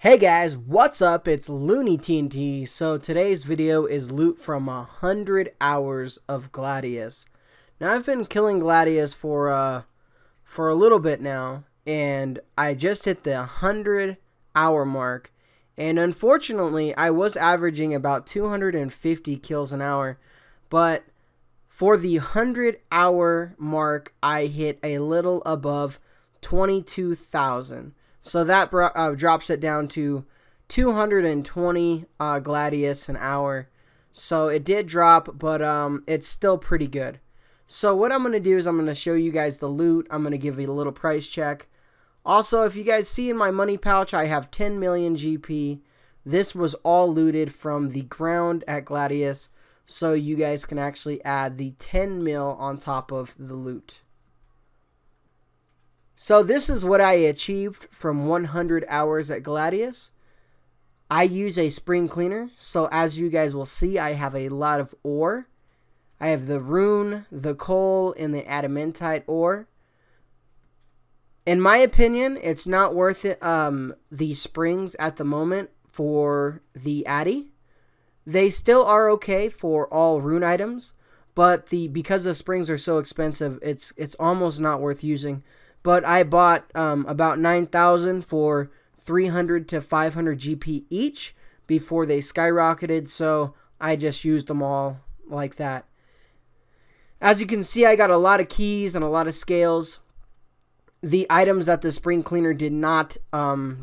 Hey guys, what's up? It's Looney TNT. So today's video is loot from 100 hours of Gladius. Now I've been killing Gladius for a little bit now, and I just hit the 100-hour mark. And unfortunately, I was averaging about 250 kills an hour, but for the 100-hour mark, I hit a little above 22,000. So that drops it down to 220 Gladius an hour. So it did drop, but it's still pretty good. So what I'm going to do is I'm going to show you guys the loot. I'm going to give you a little price check. Also, if you guys see in my money pouch, I have 10 million GP. This was all looted from the ground at Gladius. So you guys can actually add the 10 mil on top of the loot. So this is what I achieved from 100 hours at Gladius. I use a spring cleaner, so as you guys will see, I have a lot of ore. I have the rune, the coal, and the adamantite ore. In my opinion, it's not worth it, the springs at the moment for the addy. They still are okay for all rune items, but because the springs are so expensive, it's almost not worth using. But I bought about 9,000 for 300 to 500 GP each before they skyrocketed, so I just used them all like that. As you can see, I got a lot of keys and a lot of scales. The items that the spring cleaner did not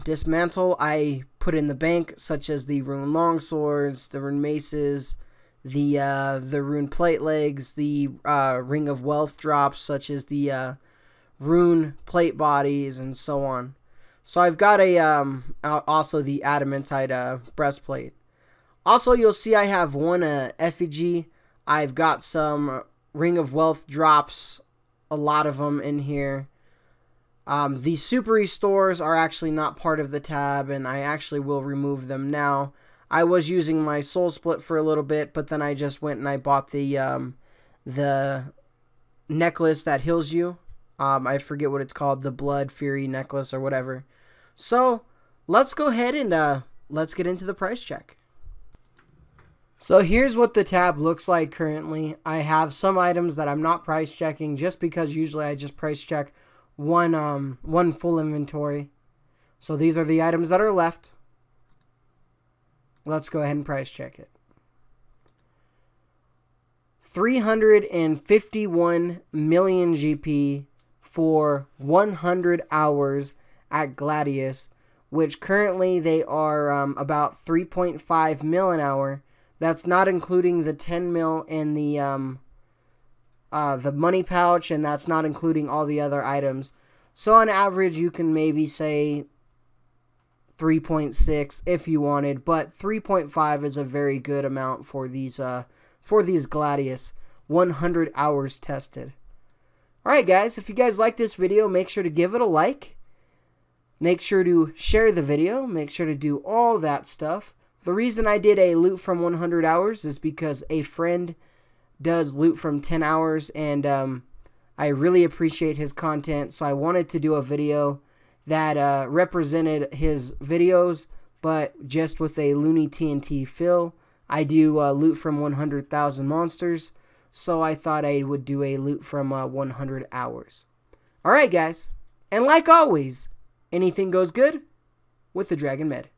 dismantle, I put in the bank, such as the rune longswords, the rune maces, the rune plate legs, the ring of wealth drops, such as the rune plate bodies, and so on. So I've got a also the adamantite breastplate. Also, you'll see I have one effigy. I've got some ring of wealth drops, a lot of them in here. The super restores are actually not part of the tab, and I actually will remove them now. I was using my soul split for a little bit, but then I just went and I bought the necklace that heals you. I forget what it's called, the Blood Fury necklace or whatever. So let's go ahead and let's get into the price check. So here's what the tab looks like currently. I have some items that I'm not price checking just because usually I just price check one full inventory. So these are the items that are left. Let's go ahead and price check it. 351 million GP for 100 hours at Gladius, which currently they are about 3.5 mil an hour. That's not including the 10 mil in the money pouch, and that's not including all the other items. So on average, you can maybe say 3.6 if you wanted, but 3.5 is a very good amount for these Gladius 100 hours tested. Alright guys, if you guys like this video, make sure to give it a like. Make sure to share the video. Make sure to do all that stuff. The reason I did a loot from 100 hours is because a friend does loot from 10 hours, and I really appreciate his content, so I wanted to do a video that represented his videos, but just with a Looney TNT fill. I do loot from 100,000 monsters, so I thought I would do a loot from 100 hours. Alright guys, and like always, anything goes good with the Dragon Med.